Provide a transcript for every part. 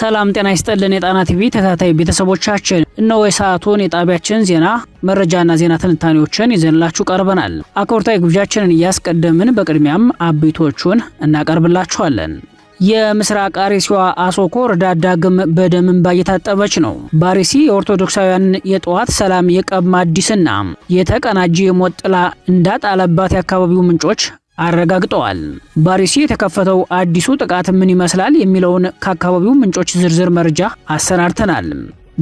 ሰላም ጤና ይስጥልን የጣና ቲቪ ተከታታይ ቤተሰቦቻችን እነሆ የሰዓቱን የጣቢያችን ዜና መረጃና ዜና ትንታኔዎችን ይዘንላችሁ ቀርበናል። አክብሮታዊ ግብዣችንን እያስቀደምን በቅድሚያም አብይቶቹን እናቀርብላችኋለን። የምስራቅ አርሲዋ አሶኮ ወረዳ ዳግም በደም እንባ እየታጠበች ነው። በአርሲ የኦርቶዶክሳውያን የጠዋት ሰላም የቀማ አዲስና የተቀናጀ የሞት ጥላ እንዳጣለባት የአካባቢው ምንጮች አረጋግጠዋል። በአርሲ የተከፈተው አዲሱ ጥቃት ምን ይመስላል የሚለውን ከአካባቢው ምንጮች ዝርዝር መረጃ አሰናድተናል።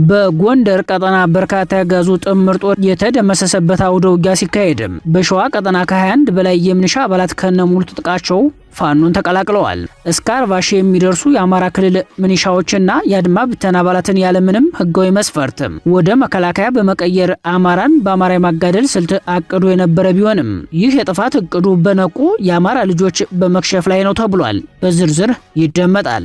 በጎንደር ቀጠና በርካታ ያጋዙ ጥምር ጦር የተደመሰሰበት አውደ ውጊያ ሲካሄድ በሸዋ ቀጠና ከ21 በላይ የምንሻ አባላት ከነሙሉ ትጥቃቸው ፋኖን ተቀላቅለዋል። እስከ 40 ሺህ የሚደርሱ የአማራ ክልል ምንሻዎችና የአድማ ብተና አባላትን ያለምንም ህጋዊ መስፈርት ወደ መከላከያ በመቀየር አማራን በአማራ የማጋደል ስልት አቅዶ የነበረ ቢሆንም ይህ የጥፋት እቅዱ በነቁ የአማራ ልጆች በመክሸፍ ላይ ነው ተብሏል። በዝርዝር ይደመጣል።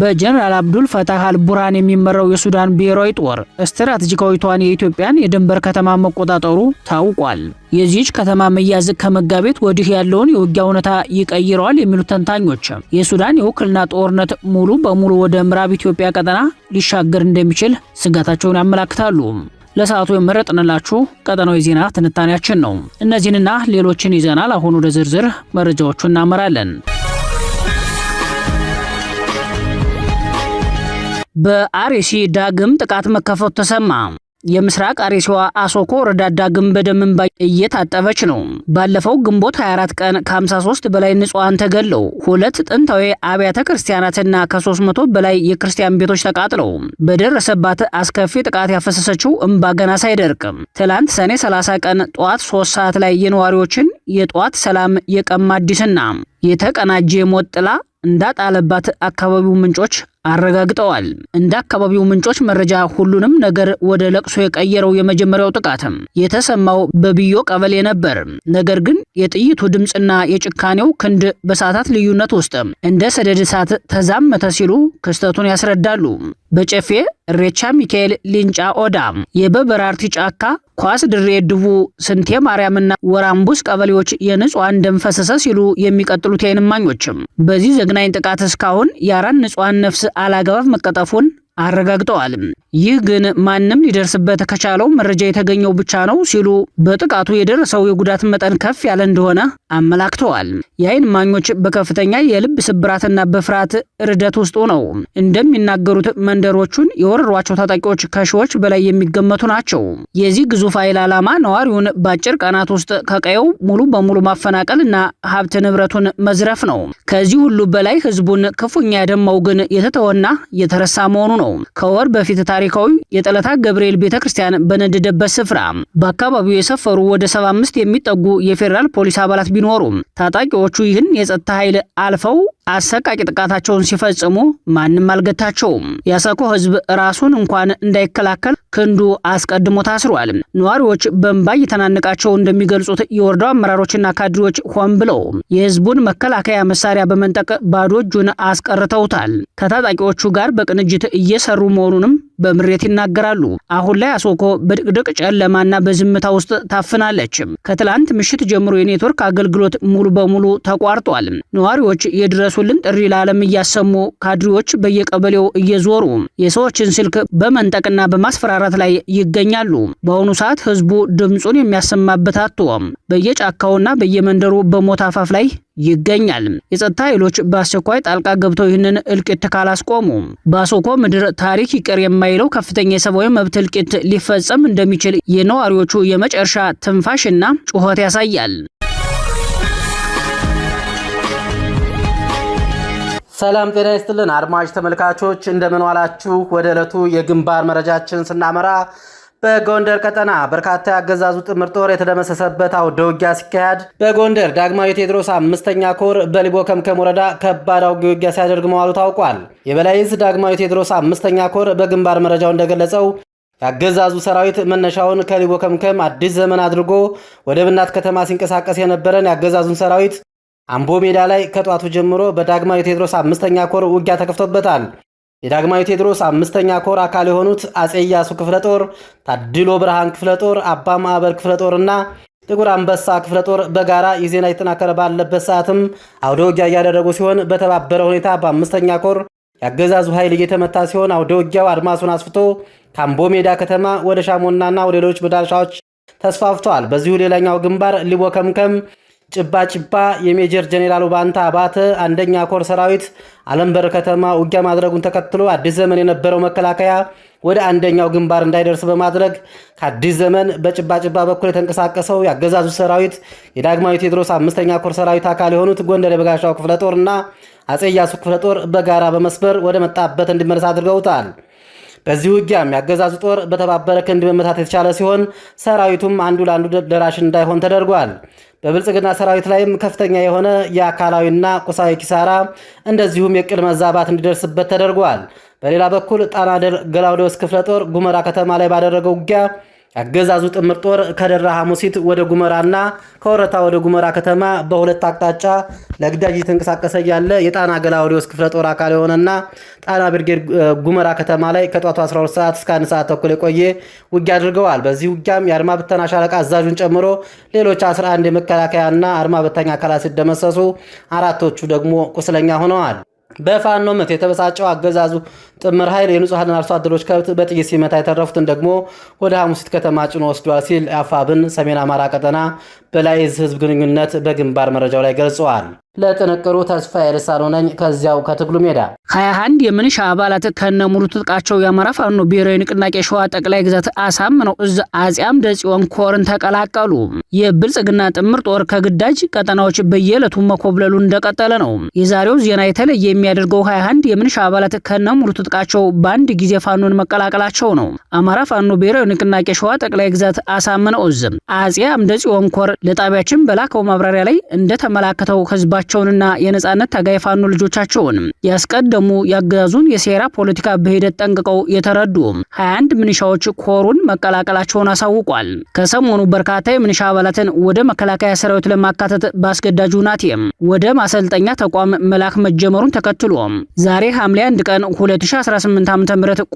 በጀነራል አብዱል ፈታህ አልቡርሃን የሚመራው የሱዳን ብሔራዊ ጦር ስትራቴጂካዊቷን የኢትዮጵያን የድንበር ከተማ መቆጣጠሩ ታውቋል። የዚህች ከተማ መያዝ ከመጋቤት ወዲህ ያለውን የውጊያ እውነታ ይቀይረዋል የሚሉት ተንታኞች የሱዳን የውክልና ጦርነት ሙሉ በሙሉ ወደ ምዕራብ ኢትዮጵያ ቀጠና ሊሻገር እንደሚችል ስጋታቸውን ያመላክታሉ። ለሰዓቱ የመረጥንላችሁ ቀጠናዊ ዜና ትንታኔያችን ነው። እነዚህንና ሌሎችን ይዘናል። አሁን ወደ ዝርዝር መረጃዎቹ እናመራለን። በአርሲ ዳግም ጥቃት መከፈቱ ተሰማ። የምስራቅ አርሲዋ አሶኮ ወረዳ ዳግም በደም እንባ እየታጠበች ነው። ባለፈው ግንቦት 24 ቀን ከ53 በላይ ንጹሃን ተገለው 2 ጥንታዊ አብያተ ክርስቲያናትና ከ300 በላይ የክርስቲያን ቤቶች ተቃጥለው በደረሰባት አስከፊ ጥቃት ያፈሰሰችው እንባ ገና ሳይደርቅ ትላንት ሰኔ 30 ቀን ጧት 3 ሰዓት ላይ የነዋሪዎችን የጧት ሰላም የቀማ አዲስና የተቀናጀ የሞት ጥላ እንዳጣለባት አካባቢው ምንጮች አረጋግጠዋል። እንደ አካባቢው ምንጮች መረጃ ሁሉንም ነገር ወደ ለቅሶ የቀየረው የመጀመሪያው ጥቃት የተሰማው በብዮ ቀበሌ ነበር። ነገር ግን የጥይቱ ድምጽና የጭካኔው ክንድ በሰዓታት ልዩነት ውስጥ እንደ ሰደድ እሳት ተዛመተ ሲሉ ክስተቱን ያስረዳሉ። በጨፌ እሬቻ ሚካኤል ሊንጫ ኦዳ የበበራርቲ ጫካ ኳስ ድሬ ድቡ ስንቴ ማርያምና ወራምቡስ ቀበሌዎች የንጹሃን ደም ፈሰሰ ሲሉ የሚቀጥሉት የዓይን እማኞችም በዚህ ዘግናኝ ጥቃት እስካሁን የአራት ንጹሃን ነፍስ አላግባብ መቀጠፉን አረጋግጠዋል። ይህ ግን ማንም ሊደርስበት ከቻለው መረጃ የተገኘው ብቻ ነው ሲሉ በጥቃቱ የደረሰው የጉዳት መጠን ከፍ ያለ እንደሆነ አመላክተዋል። የዓይን እማኞች በከፍተኛ የልብ ስብራትና በፍርሃት ርደት ውስጥ ነው እንደሚናገሩት መንደሮቹን የወረሯቸው ታጣቂዎች ከሺዎች በላይ የሚገመቱ ናቸው። የዚህ ግዙፍ ኃይል ዓላማ ነዋሪውን በአጭር ቀናት ውስጥ ከቀየው ሙሉ በሙሉ ማፈናቀልና ሀብት ንብረቱን መዝረፍ ነው። ከዚህ ሁሉ በላይ ህዝቡን ክፉኛ ያደማው ግን የተተወና የተረሳ መሆኑ ነው። ከወር በፊት ታሪካዊ የጠለታ ገብርኤል ቤተክርስቲያን በነደደበት ስፍራ በአካባቢው የሰፈሩ ወደ 75 የሚጠጉ የፌዴራል ፖሊስ አባላት ቢኖሩ ታጣቂዎቹ ይህን የጸጥታ ኃይል አልፈው አሰቃቂ ጥቃታቸውን ሲፈጽሙ ማንም አልገታቸውም። የአሰኮ ህዝብ ራሱን እንኳን እንዳይከላከል ክንዱ አስቀድሞ ታስሯል። ነዋሪዎች በእንባ እየተናነቃቸው እንደሚገልጹት የወረዳው አመራሮችና ካድሬዎች ሆን ብለው የህዝቡን መከላከያ መሳሪያ በመንጠቅ ባዶ እጁን አስቀርተውታል። ከታጣቂዎቹ ጋር በቅንጅት እየሰሩ መሆኑንም በምሬት ይናገራሉ። አሁን ላይ አሶኮ በድቅድቅ ጨለማና በዝምታ ውስጥ ታፍናለች። ከትላንት ምሽት ጀምሮ የኔትወርክ አገልግሎት ሙሉ በሙሉ ተቋርጧል። ነዋሪዎች የድረሱልን ጥሪ ለዓለም እያሰሙ ካድሬዎች በየቀበሌው እየዞሩ የሰዎችን ስልክ በመንጠቅና በማስፈራራት ላይ ይገኛሉ። በአሁኑ ሰዓት ህዝቡ ድምጹን የሚያሰማበት አጥቶ በየጫካውና በየመንደሩ በሞት አፋፍ ላይ ይገኛል። የጸጥታ ኃይሎች በአስቸኳይ ጣልቃ ገብተው ይህንን እልቂት ካላስቆሙ በአሶኮ ምድር ታሪክ ይቅር የማይለው ከፍተኛ የሰብአዊ መብት እልቂት ሊፈጸም እንደሚችል የነዋሪዎቹ የመጨረሻ ትንፋሽና ጩኸት ያሳያል። ሰላም ጤና ይስጥልን አድማጭ ተመልካቾች እንደምን ዋላችሁ። ወደ ዕለቱ የግንባር መረጃችን ስናመራ በጎንደር ቀጠና በርካታ ያገዛዙ ጥምር ጦር የተደመሰሰበት አውደ ውጊያ ሲካሄድ በጎንደር ዳግማዊ ቴዎድሮስ 5ኛ ኮር በሊቦ ከምከም ወረዳ ከባድ አውደ ውጊያ ሲያደርግ መዋሉ ታውቋል። የበላይ ዕዝ ዳግማዊ ቴዎድሮስ 5ኛ ኮር በግንባር መረጃው እንደገለጸው ያገዛዙ ሰራዊት መነሻውን ከሊቦ ከምከም አዲስ ዘመን አድርጎ ወደ ብናት ከተማ ሲንቀሳቀስ የነበረን ያገዛዙን ሰራዊት አምቦ ሜዳ ላይ ከጧቱ ጀምሮ በዳግማዊ ቴዎድሮስ 5ኛ ኮር ውጊያ ተከፍቶበታል። የዳግማዊ ቴዎድሮስ 5ኛ ኮር አካል የሆኑት አጼ ኢያሱ ክፍለ ጦር፣ ታድሎ ብርሃን ክፍለ ጦር፣ አባ ማዕበር ክፍለ ጦርና ጥቁር አንበሳ ክፍለ ጦር በጋራ የዜና የተጠናከረ ባለበት ሰዓትም አውደ ውጊያ እያደረጉ ሲሆን በተባበረ ሁኔታ በ5ኛ ኮር ያገዛዙ ኃይል እየተመታ ሲሆን አውደ ውጊያው አድማሱን አስፍቶ ካምቦ ሜዳ ከተማ ወደ ሻሞናና ወደ ሌሎች መዳረሻዎች ተስፋፍቷል። በዚሁ ሌላኛው ግንባር ሊቦ ከምከም ጭባ የሜጀር ጄኔራል ባንታ አባተ አንደኛ ኮር ሰራዊት አለምበር ከተማ ውጊያ ማድረጉን ተከትሎ አዲስ ዘመን የነበረው መከላከያ ወደ አንደኛው ግንባር እንዳይደርስ በማድረግ ከአዲስ ዘመን በጭባ በኩል የተንቀሳቀሰው ያገዛዙ ሰራዊት የዳግማዊ ቴዎድሮስ 5ኛ ኮር ሰራዊት አካል የሆኑት ጎንደር የበጋሻው ክፍለ ጦርና አጼ ኢያሱ ክፍለ ጦር በጋራ በመስበር ወደ መጣበት እንዲመለስ አድርገውታል። በዚህ ውጊያም ያገዛዙ ጦር በተባበረ ክንድ መመታት የተቻለ ሲሆን ሰራዊቱም አንዱ ለአንዱ ደራሽ እንዳይሆን ተደርጓል። በብልጽግና ሰራዊት ላይም ከፍተኛ የሆነ የአካላዊና ቁሳዊ ኪሳራ እንደዚሁም የቅል መዛባት እንዲደርስበት ተደርጓል። በሌላ በኩል ጣና ገላውዴዎስ ክፍለ ጦር ጉመራ ከተማ ላይ ባደረገው ውጊያ ያገዛዙ ጥምር ጦር ከደራ ሐሙሲት ወደ ጉመራና ከወረታ ወደ ጉመራ ከተማ በሁለት አቅጣጫ ለግዳጅ እየተንቀሳቀሰ ያለ የጣና ገላውዴዎስ ክፍለ ጦር አካል የሆነና ጣና ብርጌድ ጉመራ ከተማ ላይ ከጧቱ 12 ሰዓት እስከ 1 ሰዓት ተኩል የቆየ ውጊያ አድርገዋል። በዚህ ውጊያም የአድማ ብተና ሻለቃ አዛዡን ጨምሮ ሌሎች 11 የመከላከያና አድማ ብተኛ አካላት ሲደመሰሱ 4ቶቹ ደግሞ ቁስለኛ ሆነዋል። በፋኖ ምት የተበሳጨው አገዛዙ ጥምር ኃይል የንጹሃን አርሶ አደሮች ከብት በጥይት ሲመታ የተረፉትን ደግሞ ወደ ሐሙሲት ከተማ ጭኖ ወስዷል ሲል አፋብን ሰሜን አማራ ቀጠና በላይ ዕዝ ህዝብ ግንኙነት በግንባር መረጃው ላይ ገልጸዋል። ለጥንቅሩ ተስፋ የልሳኑ ነኝ ከዚያው ከትግሉ ሜዳ 21 የምንሻ አባላት ከነሙሉ ትጥቃቸው የአማራ ፋኖ ብሔራዊ ንቅናቄ ሸዋ ጠቅላይ ግዛት አሳምነው ዕዝ አጼ አምደ ጽዮን ኮርን ተቀላቀሉ። የብልጽግና ጥምር ጦር ከግዳጅ ቀጠናዎች በየዕለቱ መኮብለሉ እንደቀጠለ ነው። የዛሬው ዜና የተለየ የሚያደርገው 21 የምንሻ አባላት ከነሙሉ ትጥቃቸው በአንድ ጊዜ ፋኖን መቀላቀላቸው ነው። አማራ ፋኖ ብሔራዊ ንቅናቄ ሸዋ ጠቅላይ ግዛት አሳምነው ዕዝ አጼ አምደ ጽዮን ኮር ለጣቢያችን በላከው ማብራሪያ ላይ እንደተመላከተው ህዝባቸውንና የነጻነት ታጋይ ፋኖ ልጆቻቸውን ያስቀደሙ ያገዛዙን የሴራ ፖለቲካ በሂደት ጠንቅቀው የተረዱ 21 ምንሻዎች ኮሩን መቀላቀላቸውን አሳውቋል። ከሰሞኑ በርካታ የምንሻ አባላትን ወደ መከላከያ ሰራዊት ለማካተት ባስገዳጁ ናቴም ወደ ማሰልጠኛ ተቋም መላክ መጀመሩን ተከትሎ ዛሬ ሐምሌ 1 ቀን 2018 ዓ.ም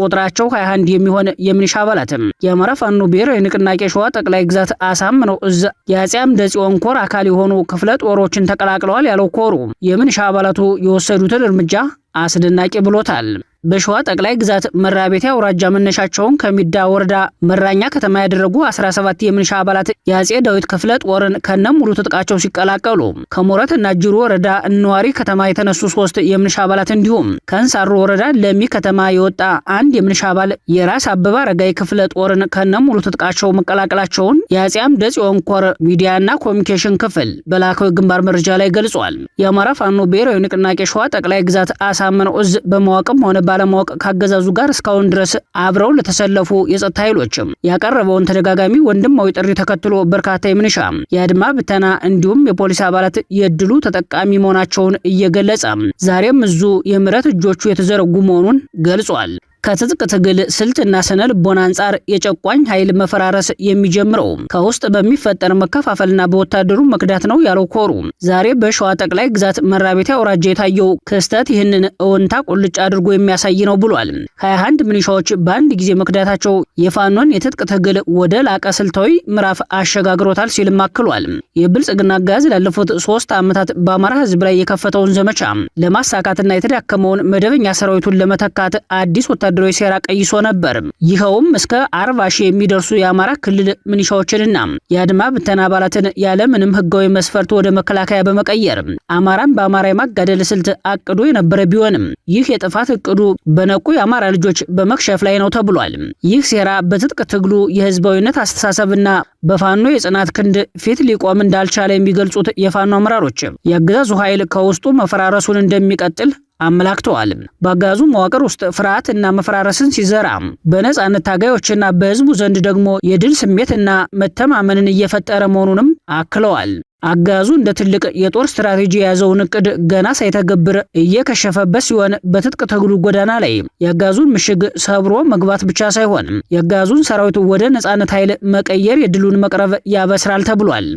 ቁጥራቸው 21 የሚሆን የምንሻ አባላት የአማራ ፋኖ ብሔራዊ ንቅናቄ ሸዋ ጠቅላይ ግዛት አሳምነው ዕዝ የአጼ አምደ ጽዮን ኮር አካል የሆኑ ክፍለ ጦሮችን ተቀላቅለዋል ያለው ኮሩ የምንሻ አባላቱ የወሰዱትን እርምጃ አስደናቂ ብሎታል። በሸዋ ጠቅላይ ግዛት መራቤቴ አውራጃ መነሻቸውን ከሚዳ ወረዳ መራኛ ከተማ ያደረጉ 17 የምንሻ አባላት የአጼ ዳዊት ክፍለ ጦርን ከነሙሉ ትጥቃቸው ሲቀላቀሉ ከሞረትና ጅሩ ወረዳ ነዋሪ ከተማ የተነሱ 3 የምንሻ አባላት እንዲሁም ከእንሳሮ ወረዳ ለሚ ከተማ የወጣ አንድ የምንሻ አባል የራስ አበባ ረጋይ ክፍለ ጦርን ከነሙሉ ትጥቃቸው መቀላቀላቸውን የአጼ አምደ ጽዮን ኮር ሚዲያና ኮሚኒኬሽን ክፍል በላከው ግንባር መረጃ ላይ ገልጿል። የአማራ ፋኖ ብሔራዊ ንቅናቄ ሸዋ ጠቅላይ ግዛት አሳምነው ዕዝ በማወቅም ሆነ ባለማወቅ ካገዛዙ ጋር እስካሁን ድረስ አብረው ለተሰለፉ የጸጥታ ኃይሎች ያቀረበውን ተደጋጋሚ ወንድማዊ ጥሪ ተከትሎ በርካታ የምንሻ የአድማ ብተና እንዲሁም የፖሊስ አባላት የድሉ ተጠቃሚ መሆናቸውን እየገለጸ ዛሬም ዕዙ የምረት እጆቹ የተዘረጉ መሆኑን ገልጿል። ከትጥቅ ትግል ስልትና ስነ ልቦና አንጻር የጨቋኝ ኃይል መፈራረስ የሚጀምረው ከውስጥ በሚፈጠር መከፋፈልና በወታደሩ መክዳት ነው ያለው ኮሩ ዛሬ በሸዋ ጠቅላይ ግዛት መራቤቴ አውራጃ የታየው ክስተት ይህንን እውንታ ቁልጭ አድርጎ የሚያሳይ ነው ብሏል። 21 ምንሻዎች በአንድ ጊዜ መክዳታቸው የፋኖን የትጥቅ ትግል ወደ ላቀ ስልታዊ ምዕራፍ አሸጋግሮታል ሲልም አክሏል። የብልጽግና አገዛዝ ላለፉት 3 ዓመታት በአማራ ህዝብ ላይ የከፈተውን ዘመቻ ለማሳካትና የተዳከመውን መደበኛ ሰራዊቱን ለመተካት አዲስ ወታደራዊ ሴራ ቀይሶ ነበር። ይኸውም እስከ 40 ሺህ የሚደርሱ የአማራ ክልል ምንሻዎችንና የአድማ ብተና አባላትን ያለምንም ህጋዊ መስፈርት ወደ መከላከያ በመቀየር አማራን በአማራ የማጋደል ስልት አቅዶ የነበረ ቢሆንም ይህ የጥፋት እቅዱ በነቁ የአማራ ልጆች በመክሸፍ ላይ ነው ተብሏል። ይህ ሴራ በትጥቅ ትግሉ የህዝባዊነት አስተሳሰብና በፋኖ የጽናት ክንድ ፊት ሊቆም እንዳልቻለ የሚገልጹት የፋኖ አመራሮች የአገዛዙ ኃይል ከውስጡ መፈራረሱን እንደሚቀጥል አመላክተዋል። በአገዛዙ መዋቅር ውስጥ ፍርሃት እና መፈራረስን ሲዘራ በነጻነት ታጋዮችና በህዝቡ ዘንድ ደግሞ የድል ስሜትና መተማመንን እየፈጠረ መሆኑንም አክለዋል። አገዛዙ እንደ ትልቅ የጦር ስትራቴጂ የያዘውን እቅድ ገና ሳይተገብር እየከሸፈበት ሲሆን በትጥቅ ትግሉ ጎዳና ላይ የአገዛዙን ምሽግ ሰብሮ መግባት ብቻ ሳይሆን የአገዛዙን ሰራዊት ወደ ነጻነት ኃይል መቀየር የድሉን መቅረብ ያበስራል ተብሏል።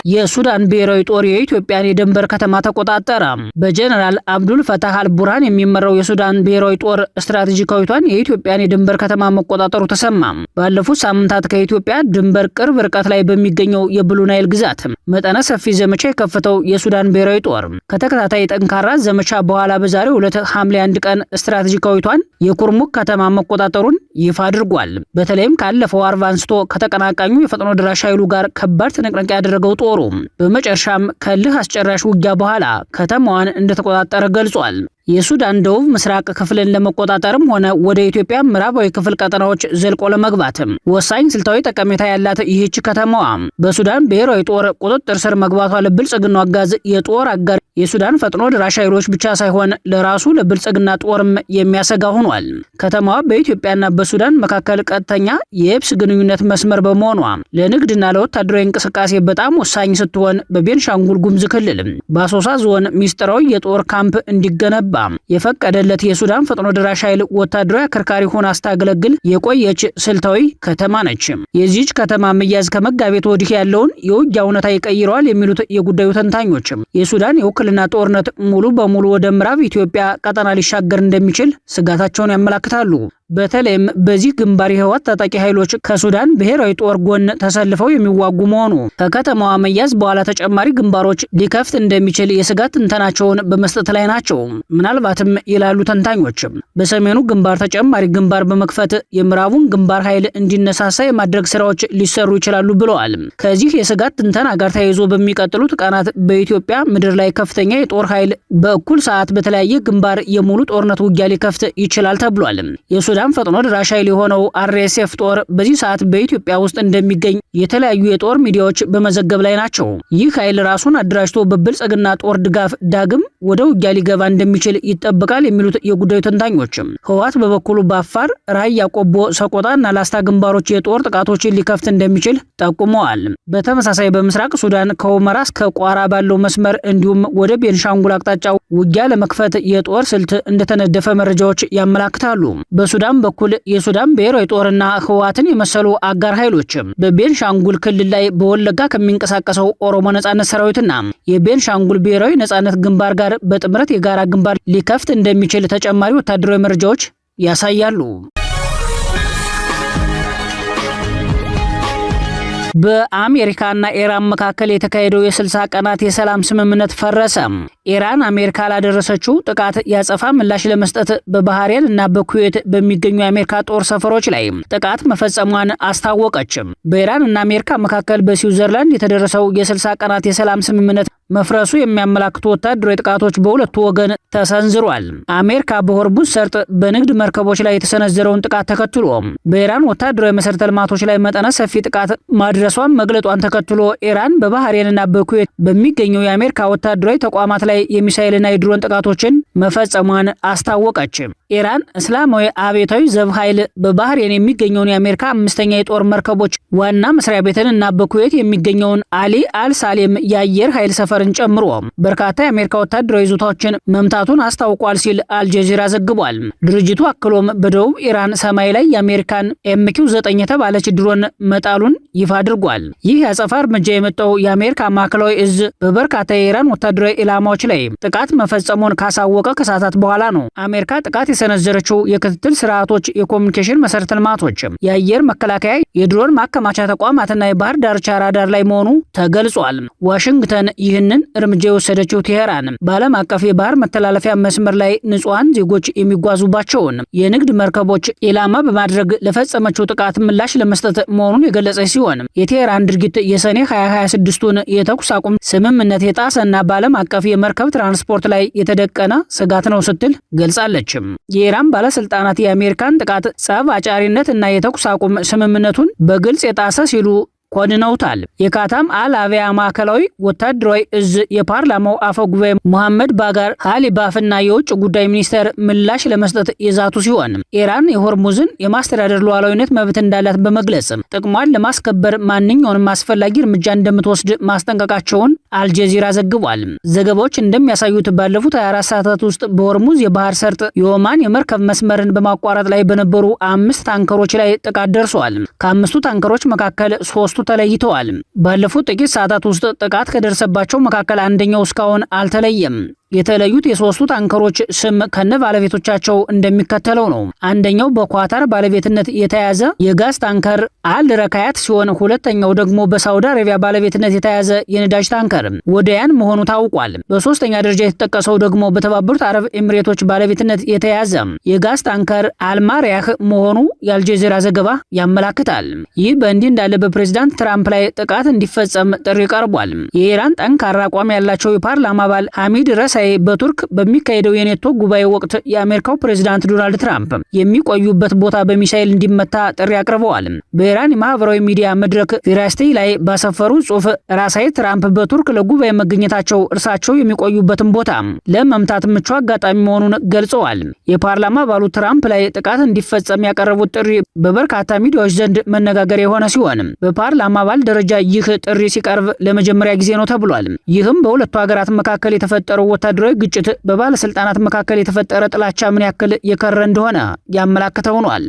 የሱዳን ብሔራዊ ጦር የኢትዮጵያን የድንበር ከተማ ተቆጣጠረ። በጀነራል አብዱል ፈታህ አልቡርሃን የሚመራው የሱዳን ብሔራዊ ጦር ስትራቴጂካዊቷን የኢትዮጵያን የድንበር ከተማ መቆጣጠሩ ተሰማ። ባለፉት ሳምንታት ከኢትዮጵያ ድንበር ቅርብ ርቀት ላይ በሚገኘው የብሉ ናይል ግዛት መጠነ ሰፊ ዘመቻ የከፈተው የሱዳን ብሔራዊ ጦር ከተከታታይ ጠንካራ ዘመቻ በኋላ በዛሬው ዕለት ሐምሌ 1 ቀን ስትራቴጂካዊቷን የኩርሙክ ከተማ መቆጣጠሩን ይፋ አድርጓል። በተለይም ካለፈው አርብ አንስቶ ከተቀናቃኙ የፈጥኖ ድራሽ ኃይሉ ጋር ከባድ ትንቅንቅ ያደረገው ጦሩ በመጨረሻም ከልህ አስጨራሽ ውጊያ በኋላ ከተማዋን እንደተቆጣጠረ ገልጿል። የሱዳን ደቡብ ምስራቅ ክፍልን ለመቆጣጠርም ሆነ ወደ ኢትዮጵያ ምዕራባዊ ክፍል ቀጠናዎች ዘልቆ ለመግባት ወሳኝ ስልታዊ ጠቀሜታ ያላት ይህች ከተማዋ በሱዳን ብሔራዊ ጦር ቁጥጥር ስር መግባቷ ለብልጽግናው አጋዝ የጦር አጋር የሱዳን ፈጥኖ ድራሽ ኃይሎች ብቻ ሳይሆን ለራሱ ለብልጽግና ጦርም የሚያሰጋ ሆኗል። ከተማዋ በኢትዮጵያና በሱዳን መካከል ቀጥተኛ የየብስ ግንኙነት መስመር በመሆኗ ለንግድና ለወታደራዊ እንቅስቃሴ በጣም ወሳኝ ስትሆን በቤንሻንጉል ጉሙዝ ክልል በአሶሳ ዞን ሚስጥራዊ የጦር ካምፕ እንዲገነባ የፈቀደለት የሱዳን ፈጥኖ ድራሽ ኃይል ወታደራዊ አከርካሪ ሆና ስታገለግል የቆየች ስልታዊ ከተማ ነች። የዚህች ከተማ መያዝ ከመጋቢት ወዲህ ያለውን የውጊያ እውነታ ይቀይረዋል የሚሉት የጉዳዩ ተንታኞች የሱዳን የውክልና ጦርነት ሙሉ በሙሉ ወደ ምዕራብ ኢትዮጵያ ቀጠና ሊሻገር እንደሚችል ስጋታቸውን ያመላክታሉ። በተለይም በዚህ ግንባር የህወሓት ታጣቂ ኃይሎች ከሱዳን ብሔራዊ ጦር ጎን ተሰልፈው የሚዋጉ መሆኑ ከከተማዋ መያዝ በኋላ ተጨማሪ ግንባሮች ሊከፍት እንደሚችል የስጋት ትንተናቸውን በመስጠት ላይ ናቸው። ምናልባትም ይላሉ ተንታኞች በሰሜኑ ግንባር ተጨማሪ ግንባር በመክፈት የምዕራቡን ግንባር ኃይል እንዲነሳሳ የማድረግ ስራዎች ሊሰሩ ይችላሉ ብለዋል። ከዚህ የስጋት ትንተና ጋር ተያይዞ በሚቀጥሉት ቀናት በኢትዮጵያ ምድር ላይ ከፍተኛ የጦር ኃይል በእኩል ሰዓት በተለያየ ግንባር የሙሉ ጦርነት ውጊያ ሊከፍት ይችላል ተብሏል። የሱዳን ፈጥኖ ድራሽ ኃይል የሆነው አርኤስኤፍ ጦር በዚህ ሰዓት በኢትዮጵያ ውስጥ እንደሚገኝ የተለያዩ የጦር ሚዲያዎች በመዘገብ ላይ ናቸው። ይህ ኃይል ራሱን አደራጅቶ በብልጽግና ጦር ድጋፍ ዳግም ወደ ውጊያ ሊገባ እንደሚችል ይጠበቃል የሚሉት የጉዳዩ ተንታኞች ህወሓት በበኩሉ በአፋር፣ ራያ ቆቦ፣ ሰቆጣና ላስታ ግንባሮች የጦር ጥቃቶችን ሊከፍት እንደሚችል ጠቁመዋል። በተመሳሳይ በምስራቅ ሱዳን ከሁመራ እስከ ቋራ ባለው መስመር እንዲሁም ወደ ቤንሻንጉል አቅጣጫ ውጊያ ለመክፈት የጦር ስልት እንደተነደፈ መረጃዎች ያመላክታሉ። በሱዳን በኩል የሱዳን ብሔራዊ ጦርና ህወሓትን የመሰሉ አጋር ኃይሎች በቤንሻንጉል ክልል ላይ በወለጋ ከሚንቀሳቀሰው ኦሮሞ ነጻነት ሰራዊትና የቤንሻንጉል ብሔራዊ ነጻነት ግንባር ጋር በጥምረት የጋራ ግንባር ሊከፍት እንደሚችል ተጨማሪ ወታደራዊ መረጃዎች ያሳያሉ። በአሜሪካና ኢራን መካከል የተካሄደው የ60 ቀናት የሰላም ስምምነት ፈረሰ። ኢራን አሜሪካ ላደረሰችው ጥቃት ያጸፋ ምላሽ ለመስጠት በባህሬን እና በኩዌት በሚገኙ የአሜሪካ ጦር ሰፈሮች ላይ ጥቃት መፈጸሟን አስታወቀች። በኢራን እና አሜሪካ መካከል በስዊዘርላንድ የተደረሰው የ60 ቀናት የሰላም ስምምነት መፍረሱ የሚያመላክቱ ወታደራዊ ጥቃቶች በሁለቱ ወገን ተሰንዝሯል። አሜሪካ በሆርሙዝ ሰርጥ በንግድ መርከቦች ላይ የተሰነዘረውን ጥቃት ተከትሎ በኢራን ወታደራዊ መሰረተ ልማቶች ላይ መጠነ ሰፊ ጥቃት ማድረሷን መግለጧን ተከትሎ ኢራን በባህሬንና በኩዌት በሚገኙ የአሜሪካ ወታደራዊ ተቋማት ላይ የሚሳኤልና የድሮን ጥቃቶችን መፈጸሟን አስታወቀች። ኢራን እስላማዊ አብዮታዊ ዘብ ኃይል በባህሬን የሚገኘውን የአሜሪካ 5ኛ የጦር መርከቦች ዋና መስሪያ ቤትን እና በኩዌት የሚገኘውን አሊ አልሳሌም የአየር ኃይል ሰፈርን ጨምሮ በርካታ የአሜሪካ ወታደራዊ ይዞታዎችን መምታቱን አስታውቋል ሲል አልጀዚራ ዘግቧል። ድርጅቱ አክሎም በደቡብ ኢራን ሰማይ ላይ የአሜሪካን MQ-9 የተባለች ድሮን መጣሉን ይፋ አድርጓል። ይህ የአጸፋ እርምጃ የመጣው የአሜሪካ ማዕከላዊ እዝ በበርካታ የኢራን ወታደራዊ ኢላማዎች ላይ ጥቃት መፈጸሙን ካሳወቀ ከሰዓታት በኋላ ነው። አሜሪካ ጥቃት የሰነዘረችው የክትትል ስርዓቶች፣ የኮሙኒኬሽን መሰረተ ልማቶች፣ የአየር መከላከያ፣ የድሮን ማከማቻ ተቋማትና የባህር ዳርቻ ራዳር ላይ መሆኑ ተገልጿል። ዋሽንግተን ይህንን እርምጃ የወሰደችው ቴሄራን በዓለም አቀፍ የባህር መተላለፊያ መስመር ላይ ንጹሃን ዜጎች የሚጓዙባቸውን የንግድ መርከቦች ኢላማ በማድረግ ለፈጸመችው ጥቃት ምላሽ ለመስጠት መሆኑን የገለጸች ሲሆን የቴሄራን ድርጊት የሰኔ 2026ቱን የተኩስ አቁም ስምምነት የጣሰና በዓለም አቀፍ የመርከብ ትራንስፖርት ላይ የተደቀነ ስጋት ነው ስትል ገልጻለች። የኢራን ባለስልጣናት የአሜሪካን ጥቃት ጸብ አጫሪነት እና የተኩስ አቁም ስምምነቱን በግልጽ የጣሰ ሲሉ ኮንነውታል። የካታም አልአቪያ ማዕከላዊ ወታደራዊ እዝ የፓርላማው አፈ ጉባኤ ሙሐመድ ባጋር ሃሊባፍና የውጭ ጉዳይ ሚኒስቴር ምላሽ ለመስጠት የዛቱ ሲሆን ኢራን የሆርሙዝን የማስተዳደር ሉዓላዊነት መብት እንዳላት በመግለጽ ጥቅሟን ለማስከበር ማንኛውንም አስፈላጊ እርምጃ እንደምትወስድ ማስጠንቀቃቸውን አልጀዚራ ዘግቧል። ዘገባዎች እንደሚያሳዩት ባለፉት 24 ሰዓታት ውስጥ በሆርሙዝ የባህር ሰርጥ የኦማን የመርከብ መስመርን በማቋረጥ ላይ በነበሩ 5 ታንከሮች ላይ ጥቃት ደርሷል። ከ5ቱ ታንከሮች መካከል 3ቱ ተለይተዋል። ባለፉት ጥቂት ሰዓታት ውስጥ ጥቃት ከደረሰባቸው መካከል አንደኛው እስካሁን አልተለየም። የተለዩት የሶስቱ ታንከሮች ስም ከነ ባለቤቶቻቸው እንደሚከተለው ነው። አንደኛው በኳታር ባለቤትነት የተያዘ የጋዝ ታንከር አል ረካያት ሲሆን ሁለተኛው ደግሞ በሳውዲ አረቢያ ባለቤትነት የተያዘ የነዳጅ ታንከር ወደያን መሆኑ ታውቋል። በሶስተኛ ደረጃ የተጠቀሰው ደግሞ በተባበሩት አረብ ኤሚሬቶች ባለቤትነት የተያዘ የጋዝ ታንከር አልማሪያህ መሆኑ የአልጀዚራ ዘገባ ያመላክታል። ይህ በእንዲህ እንዳለ በፕሬዝዳንት ትራምፕ ላይ ጥቃት እንዲፈጸም ጥሪ ቀርቧል። የኢራን ጠንካራ አቋም ያላቸው የፓርላማ አባል ሐሚድ ረሳይ በቱርክ በሚካሄደው የኔቶ ጉባኤ ወቅት የአሜሪካው ፕሬዝዳንት ዶናልድ ትራምፕ የሚቆዩበት ቦታ በሚሳኤል እንዲመታ ጥሪ አቅርበዋል። በኢራን የማህበራዊ ሚዲያ መድረክ ፊራስቲ ላይ ባሰፈሩ ጽሑፍ ራሳይ ትራምፕ በቱርክ ለጉባኤ መገኘታቸው እርሳቸው የሚቆዩበትን ቦታ ለመምታት ምቹ አጋጣሚ መሆኑን ገልጸዋል። የፓርላማ አባሉ ትራምፕ ላይ ጥቃት እንዲፈጸም ያቀረቡት ጥሪ በበርካታ ሚዲያዎች ዘንድ መነጋገሪያ የሆነ ሲሆን በፓርላማ አባል ደረጃ ይህ ጥሪ ሲቀርብ ለመጀመሪያ ጊዜ ነው ተብሏል። ይህም በሁለቱ ሀገራት መካከል የተፈጠረው ወታደራዊ ግጭት በባለስልጣናት መካከል የተፈጠረ ጥላቻ ምን ያክል የከረ እንደሆነ ያመላክተ ሆኗል።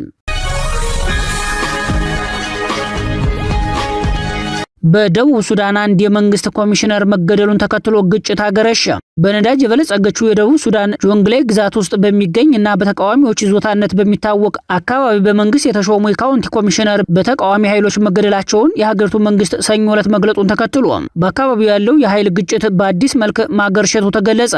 በደቡብ ሱዳን አንድ የመንግስት ኮሚሽነር መገደሉን ተከትሎ ግጭት አገረሸ። በነዳጅ የበለጸገችው የደቡብ ሱዳን ጆንግሌ ግዛት ውስጥ በሚገኝ እና በተቃዋሚዎች ይዞታነት በሚታወቅ አካባቢ በመንግስት የተሾሙ የካውንቲ ኮሚሽነር በተቃዋሚ ኃይሎች መገደላቸውን የሀገሪቱ መንግስት ሰኞ ዕለት መግለጹን ተከትሎ በአካባቢው ያለው የኃይል ግጭት በአዲስ መልክ ማገርሸቱ ተገለጸ።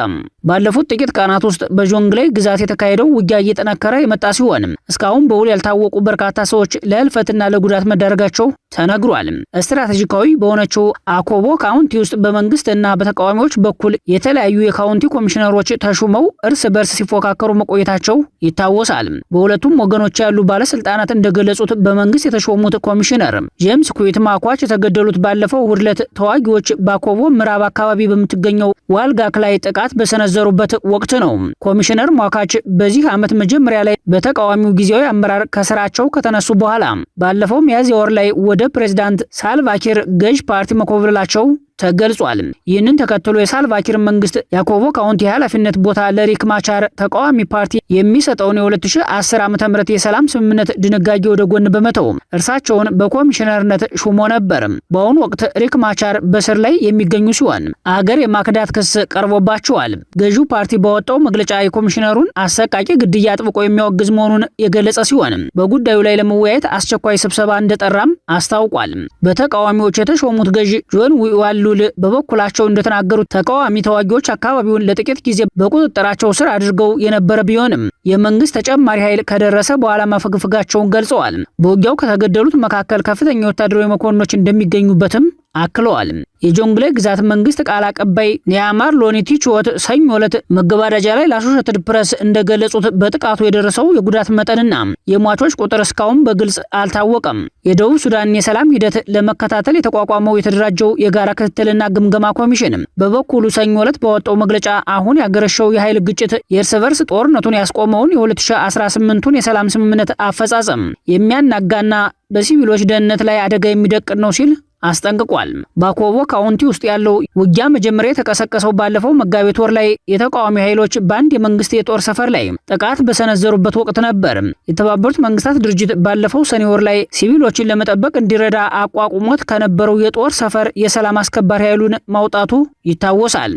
ባለፉት ጥቂት ቀናት ውስጥ በጆንግሌ ግዛት የተካሄደው ውጊያ እየጠነከረ የመጣ ሲሆን እስካሁን በውል ያልታወቁ በርካታ ሰዎች ለህልፈትና ለጉዳት መዳረጋቸው ተነግሯል። ስትራቴጂካዊ በሆነችው አኮቦ ካውንቲ ውስጥ በመንግስት እና በተቃዋሚዎች በኩል የተለያዩ የካውንቲ ኮሚሽነሮች ተሹመው እርስ በርስ ሲፎካከሩ መቆየታቸው ይታወሳል። በሁለቱም ወገኖች ያሉ ባለስልጣናት እንደገለጹት በመንግስት የተሾሙት ኮሚሽነር ጄምስ ኩዊት ማኳች የተገደሉት ባለፈው እሁድ ዕለት ተዋጊዎች በአኮቦ ምዕራብ አካባቢ በምትገኘው ዋልጋክ ላይ ጥቃት በሰነዘሩበት ወቅት ነው። ኮሚሽነር ማኳች በዚህ ዓመት መጀመሪያ ላይ በተቃዋሚው ጊዜያዊ አመራር ከስራቸው ከተነሱ በኋላ ባለፈው ሚያዝያ ወር ላይ ወደ ፕሬዝዳንት ሳልቫኪር ገዥ ፓርቲ መኮብለላቸው ተገልጿል። ይህንን ተከትሎ የሳልቫኪር መንግስት ያኮቦ ካውንቲ ኃላፊነት ቦታ ለሪክ ማቻር ተቃዋሚ ፓርቲ የሚሰጠውን የ2010 ዓ.ም የሰላም ስምምነት ድንጋጌ ወደ ጎን በመተው እርሳቸውን በኮሚሽነርነት ሹሞ ነበር። በአሁኑ ወቅት ሪክ ማቻር በስር ላይ የሚገኙ ሲሆን አገር የማክዳት ክስ ቀርቦባቸዋል። ገዢው ፓርቲ ባወጣው መግለጫ የኮሚሽነሩን አሰቃቂ ግድያ አጥብቆ የሚያወግዝ መሆኑን የገለጸ ሲሆን በጉዳዩ ላይ ለመወያየት አስቸኳይ ስብሰባ እንደጠራም አስታውቋል። በተቃዋሚዎች የተሾሙት ገዢ ጆን ዊዋሉ በበኩላቸው እንደተናገሩት ተቃዋሚ ተዋጊዎች አካባቢውን ለጥቂት ጊዜ በቁጥጥራቸው ስር አድርገው የነበረ ቢሆንም የመንግስት ተጨማሪ ኃይል ከደረሰ በኋላ ማፈግፈጋቸውን ገልጸዋል። በውጊያው ከተገደሉት መካከል ከፍተኛ ወታደራዊ መኮንኖች እንደሚገኙበትም አክለዋል። የጆንግሌ ግዛት መንግስት ቃል አቀባይ ኒያማር ሎኒቲ ቹወት ሰኞ ዕለት መገባደጃ ላይ ለአሶሼትድ ፕሬስ እንደገለጹት በጥቃቱ የደረሰው የጉዳት መጠንና የሟቾች ቁጥር እስካሁን በግልጽ አልታወቀም። የደቡብ ሱዳን የሰላም ሂደት ለመከታተል የተቋቋመው የተደራጀው የጋራ ክትትልና ግምገማ ኮሚሽን በበኩሉ ሰኞ ዕለት ባወጣው መግለጫ አሁን ያገረሸው የኃይል ግጭት የእርስ በርስ ጦርነቱን ያስቆመውን የ2018ቱን የሰላም ስምምነት አፈጻጸም የሚያናጋና በሲቪሎች ደህንነት ላይ አደጋ የሚደቅን ነው ሲል አስጠንቅቋል። በአኮቦ ካውንቲ ውስጥ ያለው ውጊያ መጀመሪያ የተቀሰቀሰው ባለፈው መጋቢት ወር ላይ የተቃዋሚ ኃይሎች በአንድ የመንግስት የጦር ሰፈር ላይ ጥቃት በሰነዘሩበት ወቅት ነበር። የተባበሩት መንግስታት ድርጅት ባለፈው ሰኔ ወር ላይ ሲቪሎችን ለመጠበቅ እንዲረዳ አቋቁሞት ከነበረው የጦር ሰፈር የሰላም አስከባሪ ኃይሉን ማውጣቱ ይታወሳል።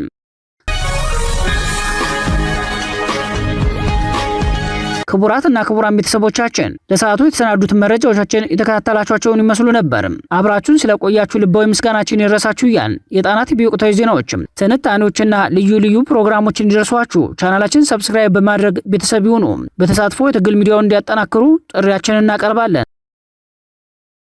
ክቡራትና ክቡራን ቤተሰቦቻችን ለሰዓቱ የተሰናዱት መረጃዎቻችን የተከታተላችኋቸውን ይመስሉ ነበር። አብራችሁን ስለቆያችሁ ልባዊ ምስጋናችን ይድረሳችሁ እያልን የጣና ቲቪ ወቅታዊ ዜናዎችም ትንታኔዎችና ልዩ ልዩ ፕሮግራሞች እንዲደርሷችሁ ቻናላችን ሰብስክራይብ በማድረግ ቤተሰብ ይሁኑ። በተሳትፎ የትግል ሚዲያውን እንዲያጠናክሩ ጥሪያችንን እናቀርባለን።